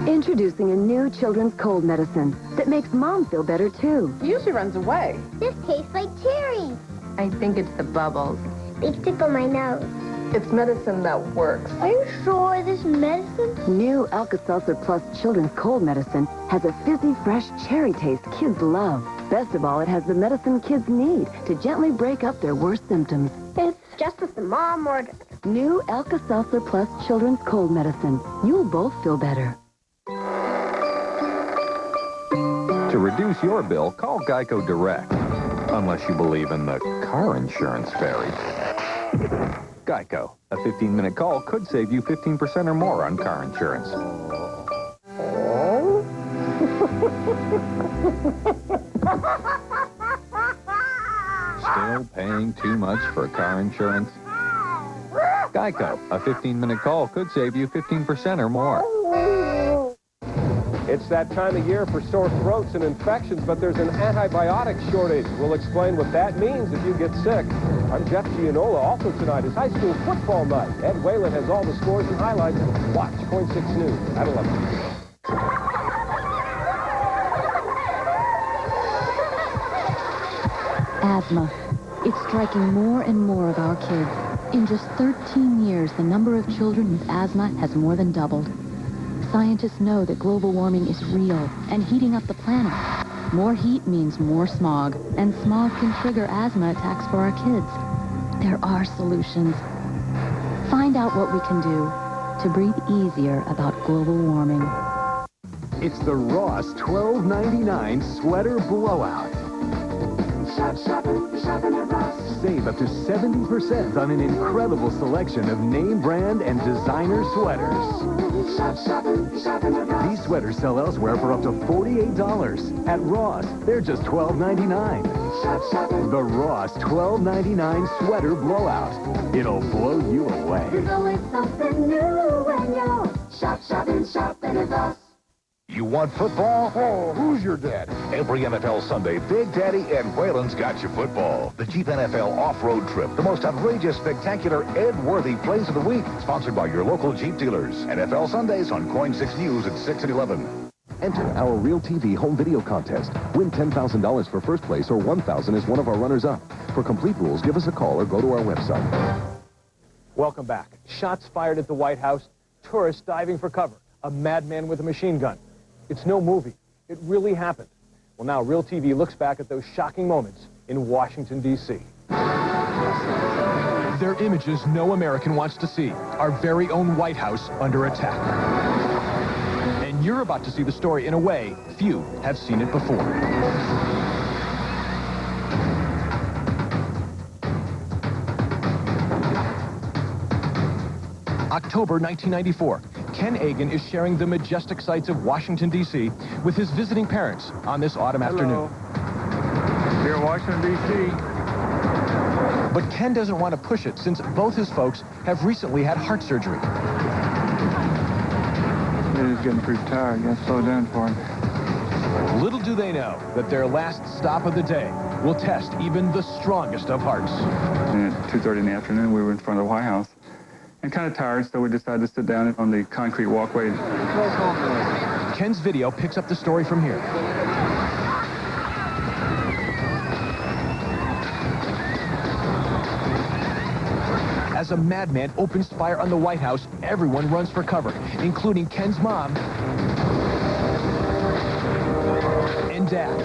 Introducing a new children's cold medicine that makes Mom feel better, too. Usually runs away. This tastes like cherries. I think it's the bubbles. They tickle my nose. It's medicine that works. Are you sure this medicine? New Alka-Seltzer Plus children's cold medicine has a fizzy, fresh cherry taste kids love. Best of all, it has the medicine kids need to gently break up their worst symptoms. It's just what the mom ordered. New Alka-Seltzer Plus children's cold medicine. You'll both feel better. To reduce your bill, call Geico Direct. Unless you believe in the car insurance fairy. Geico. A 15-minute call could save you 15% or more on car insurance. Still paying too much for car insurance? Geico. A 15-minute call could save you 15% or more. It's that time of year for sore throats and infections, but there's an antibiotic shortage. We'll explain what that means if you get sick. I'm Jeff Gianola. Also tonight is high school football night. Ed Whalen has all the scores and highlights. Watch KOIN 6 News at 11. Asthma. It's striking more and more of our kids. In just 13 years, the number of children with asthma has more than doubled. Scientists know that global warming is real and heating up the planet. More heat means more smog, and smog can trigger asthma attacks for our kids. There are solutions. Find out what we can do to breathe easier about global warming. It's the Ross $12.99 sweater blowout. Save up to 70% on an incredible selection of name brand and designer sweaters. These sweaters sell elsewhere for up to $48. At Ross, they're just $12.99. The Ross $12.99 sweater blowout. It'll blow you away. There's always something new when you shop at Ross. You want football? Oh, who's your dad? Every NFL Sunday, Big Daddy and Whalen's got you football. The Jeep NFL off-road trip. The most outrageous, spectacular, Ed-worthy plays of the week. Sponsored by your local Jeep dealers. NFL Sundays on KOIN 6 News at 6 and 11. Enter our Real TV home video contest. Win $10,000 for first place or $1,000 as one of our runners-up. For complete rules, give us a call or go to our website. Welcome back. Shots fired at the White House. Tourists diving for cover. A madman with a machine gun. It's no movie. It really happened. Well, now Real TV looks back at those shocking moments in Washington, D.C. They're images no American wants to see. Our very own White House under attack. And you're about to see the story in a way few have seen it before. October 1994. Ken Agin is sharing the majestic sights of Washington, D.C. with his visiting parents on this autumn afternoon. Here in Washington, D.C. But Ken doesn't want to push it since both his folks have recently had heart surgery. He's getting pretty tired. You gotta slow down for him. Little do they know that their last stop of the day will test even the strongest of hearts. And at 2:30 in the afternoon, we were in front of the White House. And kind of tired, so we decided to sit down on the concrete walkway. Ken's video picks up the story from here. As a madman opens fire on the White House, everyone runs for cover, including Ken's mom and dad.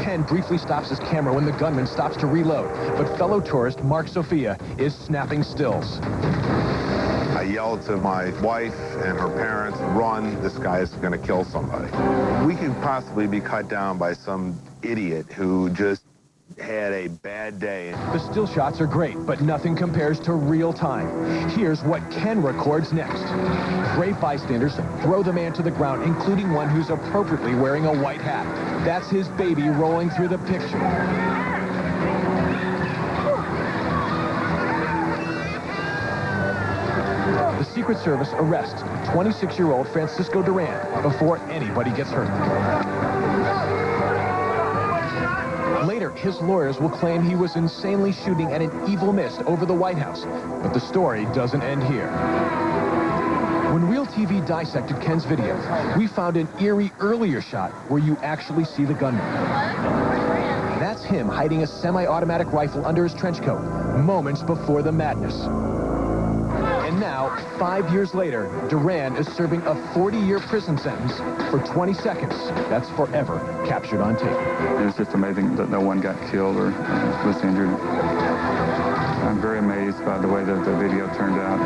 Ken briefly stops his camera when the gunman stops to reload, but fellow tourist Mark Sophia is snapping stills. I yelled to my wife and her parents, run, this guy is going to kill somebody. We could possibly be cut down by some idiot who just had a bad day. The still shots are great, but nothing compares to real time. Here's what Ken records next. Brave bystanders throw the man to the ground, including one who's appropriately wearing a white hat. That's his baby rolling through the picture. The Secret Service arrests 26-year-old Francisco Duran before anybody gets hurt. Later, his lawyers will claim he was insanely shooting at an evil mist over the White House. But the story doesn't end here. When Real TV dissected Ken's video, we found an eerie earlier shot where you actually see the gunman. That's him hiding a semi-automatic rifle under his trench coat, moments before the madness. And now, 5 years later, Duran is serving a 40-year prison sentence for 20 seconds. That's forever captured on tape. It was just amazing that no one got killed or was injured. I'm very amazed by the way that the video turned out.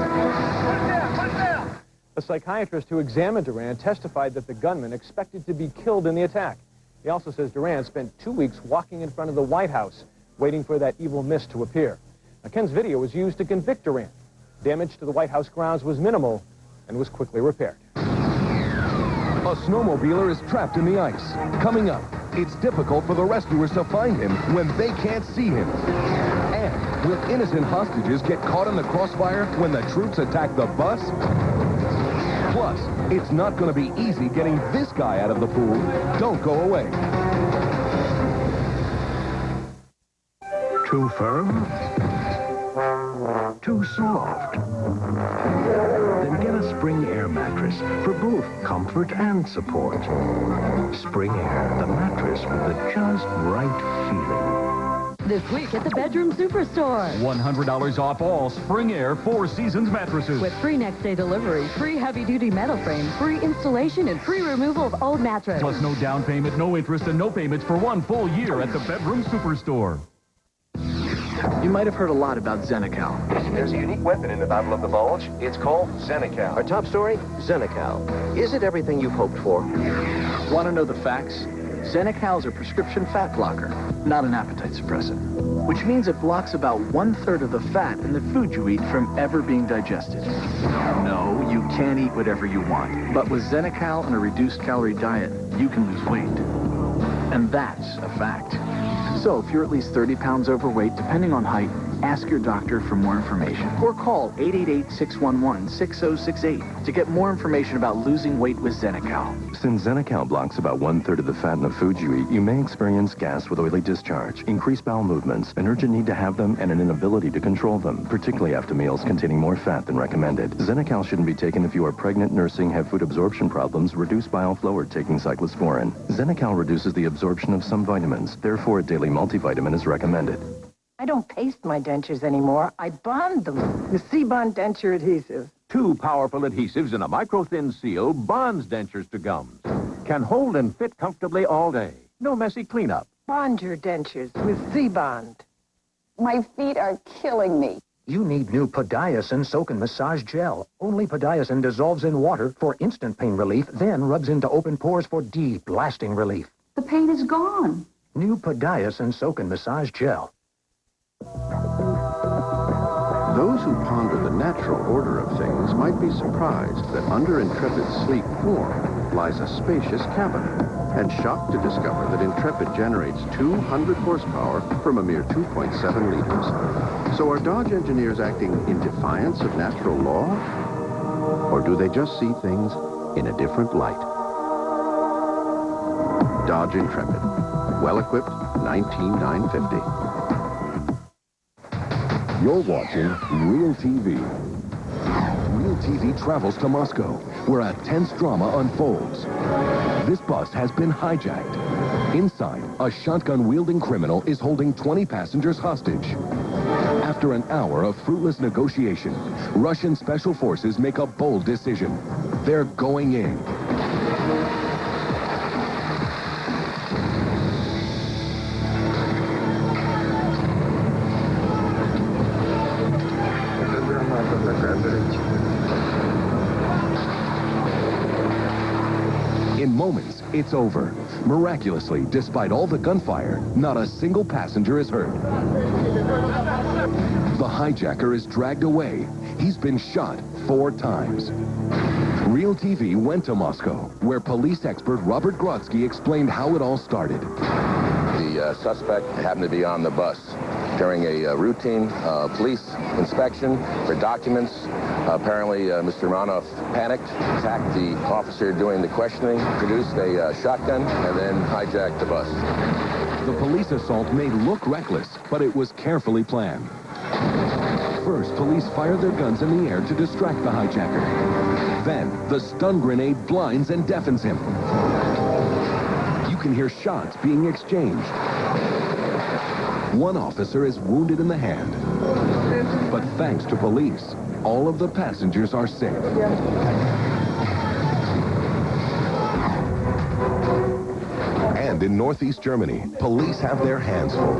A psychiatrist who examined Duran testified that the gunman expected to be killed in the attack. He also says Duran spent 2 weeks walking in front of the White House, waiting for that evil mist to appear. Now, Ken's video was used to convict Duran. Damage to the White House grounds was minimal and was quickly repaired. A snowmobiler is trapped in the ice. Coming up, it's difficult for the rescuers to find him when they can't see him. And will innocent hostages get caught in the crossfire when the troops attack the bus? Plus, it's not going to be easy getting this guy out of the pool. Don't go away. Too firm? Too soft? Then get a Spring Air mattress for both comfort and support. Spring Air, the mattress with the just right feeling. This week at the Bedroom Superstore. $100 off all Spring Air 4 Seasons mattresses. With free next-day delivery, free heavy-duty metal frame, free installation, and free removal of old mattress. Plus no down payment, no interest, and no payments for 1 full year at the Bedroom Superstore. You might have heard a lot about Xenical. There's a unique weapon in the Battle of the Bulge. It's called Xenical. Our top story, Xenical. Is it everything you've hoped for? Want to know the facts? Xenical is a prescription fat blocker, not an appetite suppressant. Which means it blocks about 1/3 of the fat in the food you eat from ever being digested. No, you can't eat whatever you want. But with Xenical and a reduced calorie diet, you can lose weight. And that's a fact. So if you're at least 30 pounds overweight, depending on height, ask your doctor for more information. Or call 888-611-6068 to get more information about losing weight with Xenical. Since Xenical blocks about 1/3 of the fat in the food you eat, you may experience gas with oily discharge, increased bowel movements, an urgent need to have them, and an inability to control them, particularly after meals containing more fat than recommended. Xenical shouldn't be taken if you are pregnant, nursing, have food absorption problems, reduce bile flow, or taking cyclosporin. Xenical reduces the absorption of some vitamins. Therefore, a daily multivitamin is recommended. I don't paste my dentures anymore. I bond them with C-Bond denture adhesive. 2 powerful adhesives in a micro-thin seal bonds dentures to gums. Can hold and fit comfortably all day. No messy cleanup. Bond your dentures with Z-Bond. My feet are killing me. You need new Podiasin Soak and Massage Gel. Only Podiasin dissolves in water for instant pain relief, then rubs into open pores for deep, lasting relief. The pain is gone. New Podiasin Soak and Massage Gel. Those who ponder the natural order of things might be surprised that under Intrepid's sleek form lies a spacious cabin, and shocked to discover that Intrepid generates 200 horsepower from a mere 2.7 liters. So are Dodge engineers acting in defiance of natural law? Or do they just see things in a different light? Dodge Intrepid. Well-equipped, 19,950. You're watching Real TV. Real TV travels to Moscow, where a tense drama unfolds. This bus has been hijacked. Inside, a shotgun-wielding criminal is holding 20 passengers hostage. After an hour of fruitless negotiation, Russian special forces make a bold decision. They're going in. In moments, it's over. Miraculously, despite all the gunfire, not a single passenger is hurt. The hijacker is dragged away. He's been shot 4 times. Real TV went to Moscow, where police expert Robert Grodsky explained how it all started. The suspect happened to be on the bus during a routine police inspection for documents. Apparently, Mr. Romanov panicked, attacked the officer doing the questioning, produced a shotgun, and then hijacked the bus. The police assault may look reckless, but it was carefully planned. First, police fired their guns in the air to distract the hijacker. Then, the stun grenade blinds and deafens him. You can hear shots being exchanged. One officer is wounded in the hand. But thanks to police, all of the passengers are safe. And in northeast Germany, police have their hands full.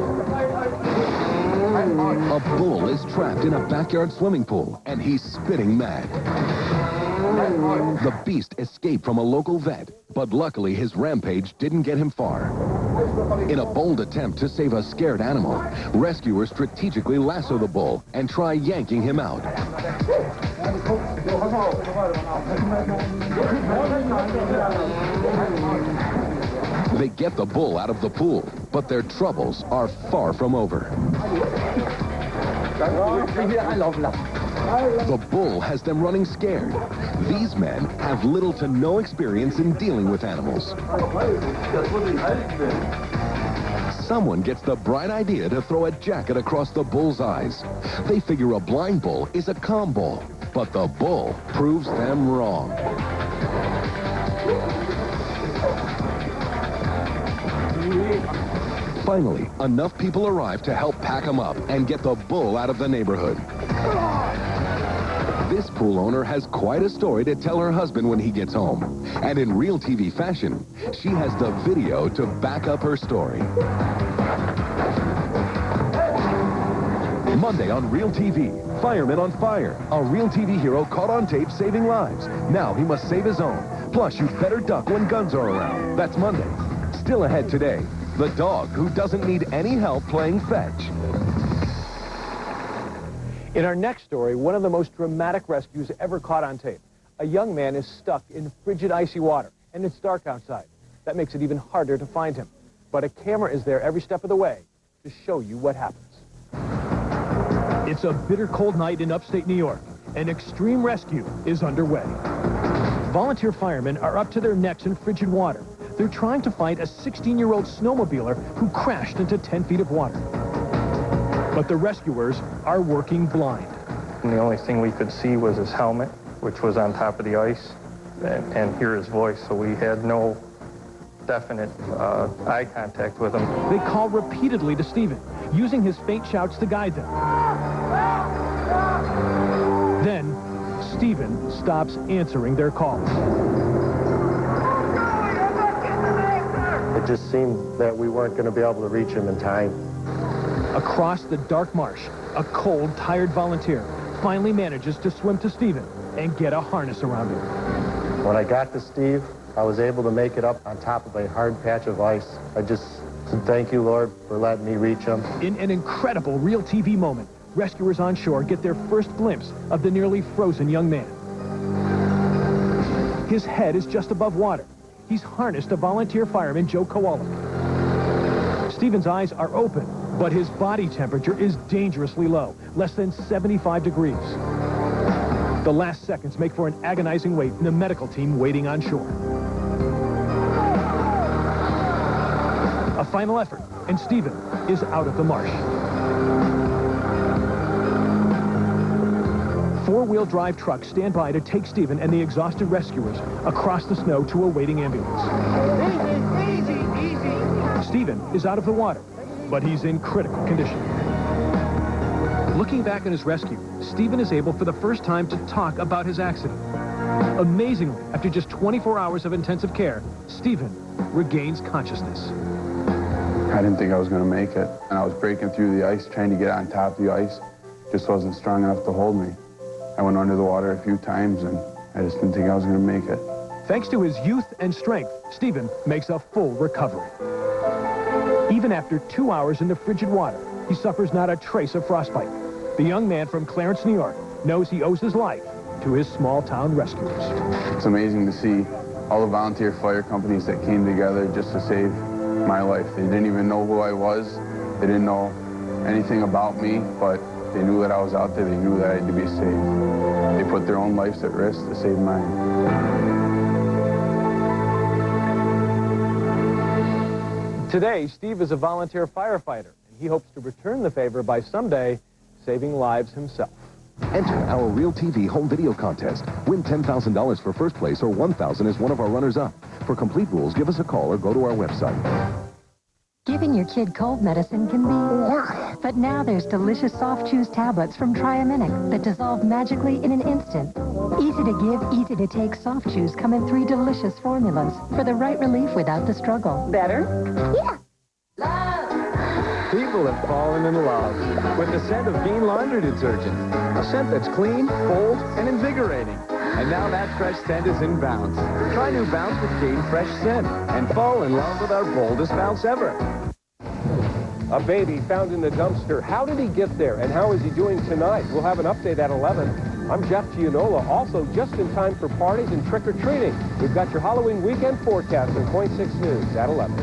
A bull is trapped in a backyard swimming pool, and he's spitting mad. The beast escaped from a local vet, but luckily his rampage didn't get him far. In a bold attempt to save a scared animal, rescuers strategically lasso the bull and try yanking him out. They get the bull out of the pool, but their troubles are far from over. The bull has them running scared. These men have little to no experience in dealing with animals. Someone gets the bright idea to throw a jacket across the bull's eyes. They figure a blind bull is a calm bull, but the bull proves them wrong. Finally, enough people arrive to help pack him up and get the bull out of the neighborhood. This pool owner has quite a story to tell her husband when he gets home. And in real TV fashion, she has the video to back up her story. Monday on Real TV, Fireman on Fire. A Real TV hero caught on tape saving lives. Now he must save his own. Plus, you better duck when guns are around. That's Monday. Still ahead today, the dog who doesn't need any help playing fetch. In our next story, one of the most dramatic rescues ever caught on tape. A young man is stuck in frigid, icy water, and it's dark outside. That makes it even harder to find him. But a camera is there every step of the way to show you what happens. It's a bitter cold night in upstate New York. An extreme rescue is underway. Volunteer firemen are up to their necks in frigid water. They're trying to find a 16-year-old snowmobiler who crashed into 10 feet of water. But the rescuers are working blind. And the only thing we could see was his helmet, which was on top of the ice, and hear his voice, so we had no definite eye contact with him. They call repeatedly to Stephen, using his faint shouts to guide them. Then, Stephen stops answering their calls. It just seemed that we weren't going to be able to reach him in time. Across the dark marsh, a cold, tired volunteer finally manages to swim to Stephen and get a harness around him. When I got to Steve, I was able to make it up on top of a hard patch of ice. I just said, thank you, Lord, for letting me reach him. In an incredible Real TV moment, rescuers on shore get their first glimpse of the nearly frozen young man. His head is just above water. He's harnessed to volunteer fireman Joe Kowalik. Stephen's eyes are open, but his body temperature is dangerously low, less than 75 degrees. The last seconds make for an agonizing wait in the medical team waiting on shore. A final effort, and Stephen is out of the marsh. Four-wheel drive trucks stand by to take Stephen and the exhausted rescuers across the snow to a waiting ambulance. Easy, easy, easy. Stephen is out of the water, but he's in critical condition. Looking back on his rescue, Stephen is able for the first time to talk about his accident. Amazingly, after just 24 hours of intensive care, Stephen regains consciousness. I didn't think I was going to make it. And I was breaking through the ice, trying to get on top of the ice. Just wasn't strong enough to hold me. I went under the water a few times, and I just didn't think I was going to make it. Thanks to his youth and strength, Stephen makes a full recovery. Even after 2 hours in the frigid water, he suffers not a trace of frostbite. The young man from Clarence, New York, knows he owes his life to his small-town rescuers. It's amazing to see all the volunteer fire companies that came together just to save my life. They didn't even know who I was. They didn't know anything about me, but they knew that I was out there. They knew that I had to be saved. They put their own lives at risk to save mine. Today, Steve is a volunteer firefighter, and he hopes to return the favor by someday saving lives himself. Enter our Real TV home video contest. Win $10,000 for first place or $1,000 as one of our runners-up. For complete rules, give us a call or go to our website. Giving your kid cold medicine can be yuck. But now there's delicious soft chews tablets from Triaminic that dissolve magically in an instant. Easy to give, easy to take soft chews come in 3 delicious formulas for the right relief without the struggle. Better? Yeah. People have fallen in love with the scent of Gain laundry detergent. A scent that's clean, bold, and invigorating. And now that fresh scent is in Bounce. Try new Bounce with Gain Fresh Scent and fall in love with our boldest Bounce ever. A baby found in the dumpster. How did he get there, and how is he doing tonight? We'll have an update at 11. I'm Jeff Gianola, also just in time for parties and trick-or-treating. We've got your Halloween weekend forecast on Point 6 News at 11.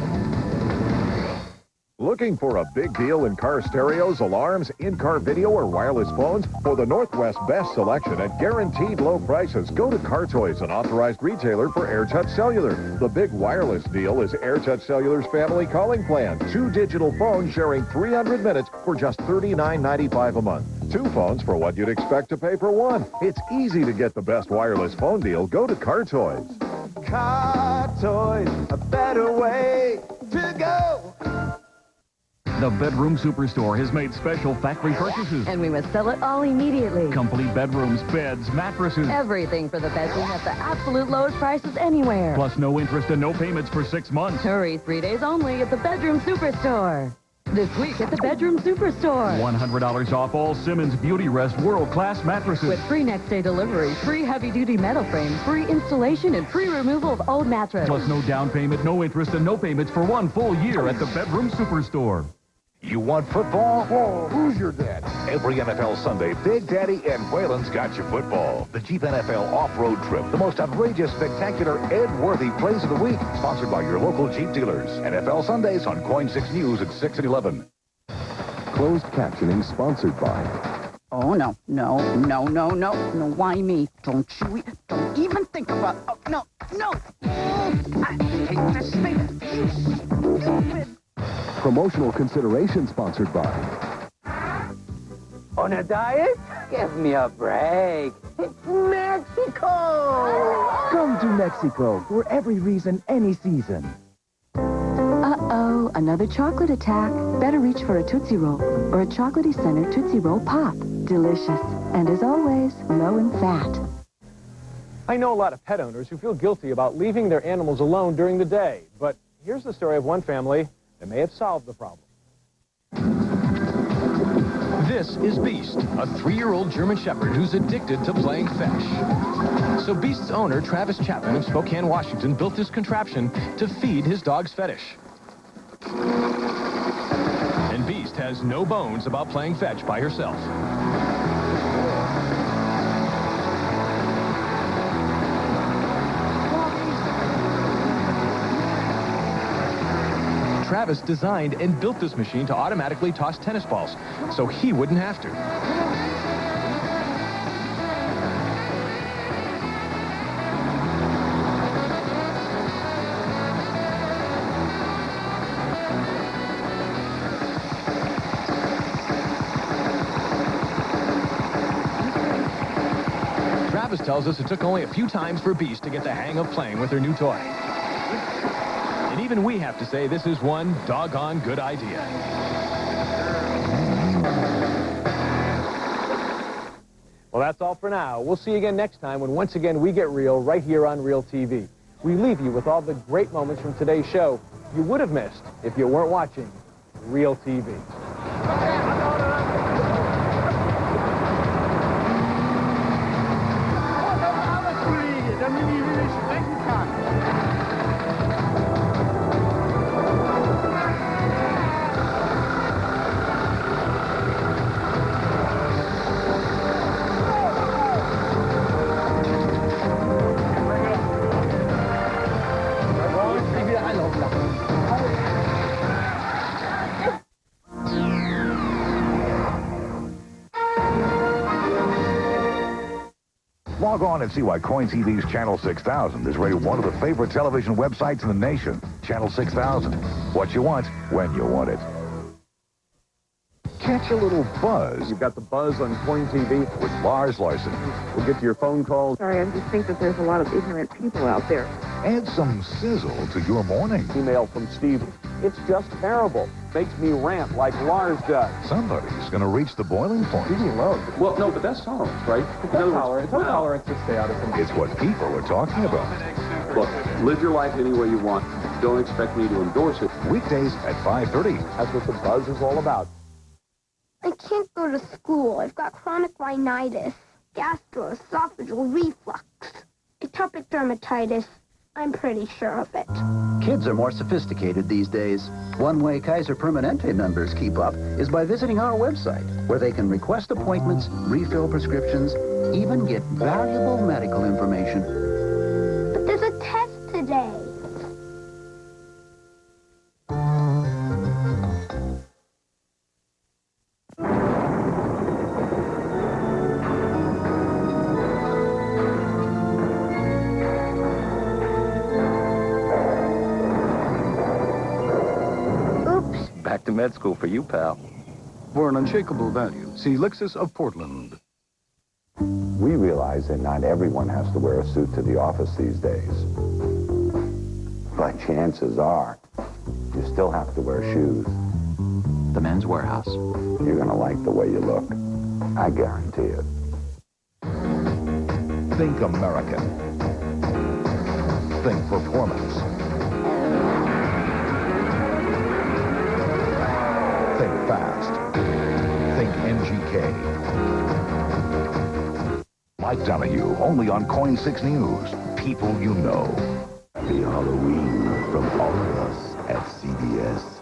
Looking for a big deal in car stereos, alarms, in-car video, or wireless phones? For the Northwest best selection at guaranteed low prices, go to Car Toys, an authorized retailer for AirTouch Cellular. The big wireless deal is AirTouch Cellular's family calling plan. 2 digital phones sharing 300 minutes for just $39.95 a month. 2 phones for what you'd expect to pay for 1. It's easy to get the best wireless phone deal. Go to Car Toys. Car Toys, a better way to go. The Bedroom Superstore has made special factory purchases. And we must sell it all immediately. Complete bedrooms, beds, mattresses. Everything for the bedroom at the absolute lowest prices anywhere. Plus no interest and no payments for 6 months. Hurry, 3 days only at the Bedroom Superstore. This week at the Bedroom Superstore. $100 off all Simmons Beauty Rest world-class mattresses. With free next-day delivery, free heavy-duty metal frame, free installation, and free removal of old mattress. Plus no down payment, no interest, and no payments for 1 full year at the Bedroom Superstore. You want football? Whoa, who's your dad? Every NFL Sunday, Big Daddy and Whalen's got your football. The Jeep NFL off-road trip, the most outrageous, spectacular, Ed-worthy plays of the week, sponsored by your local Jeep dealers. NFL Sundays on Coin 6 News at 6 and 11. Closed captioning sponsored by... Oh, no. Why me? Don't even think about... Oh, no. I hate this thing. You stupid. Promotional consideration sponsored by... On a diet? Give me a break. It's Mexico! Come to Mexico for every reason, any season. Uh-oh, another chocolate attack. Better reach for a Tootsie Roll or a chocolatey center Tootsie Roll Pop. Delicious. And as always, low in fat. I know a lot of pet owners who feel guilty about leaving their animals alone during the day. But here's the story of one family that may have solved the problem. This is Beast, a 3-year-old German Shepherd who's addicted to playing fetch. So Beast's owner, Travis Chapman of Spokane, Washington, built this contraption to feed his dog's fetish. And Beast has no bones about playing fetch by herself. Travis designed and built this machine to automatically toss tennis balls, so he wouldn't have to. Travis tells us it took only a few times for Beast to get the hang of playing with her new toy. And even we have to say this is one doggone good idea. Well, that's all for now. We'll see you again next time when once again we get real right here on Real TV. We leave you with all the great moments from today's show you would have missed if you weren't watching Real TV. Log on and see why Coin TV's Channel 6000 is rated one of the favorite television websites in the nation. Channel 6000. What you want, when you want it. Catch a little buzz. You've got the buzz on Coin TV with Lars Larson. We'll get to your phone calls. Sorry, I just think that there's a lot of ignorant people out there. Add some sizzle to your morning. Email from Steve. It's just terrible. Makes me rant like Lars does. Somebody's going to reach the boiling point. Leave me alone. Well, no, but that's tolerance, right? It's tolerance. It's tolerance to stay out of some. It's what people are talking about. Look, live your life any way you want. Don't expect me to endorse it. Weekdays at 5:30. That's what the buzz is all about. I can't go to school. I've got chronic rhinitis, gastroesophageal reflux, atopic dermatitis. I'm pretty sure of it. Kids are more sophisticated these days. One way Kaiser Permanente members keep up is by visiting our website, where they can request appointments, refill prescriptions, even get valuable medical information. But there's a test today. to med school for you, pal. For an unshakable value, see Lexus of Portland. We realize that not everyone has to wear a suit to the office these days. But chances are, you still have to wear shoes. The Men's Warehouse. You're going to like the way you look. I guarantee it. Think American. Think performance. Think fast. Think NGK. Mike Donahue, only on Coin 6 News. People you know. Happy Halloween from all of us at CBS.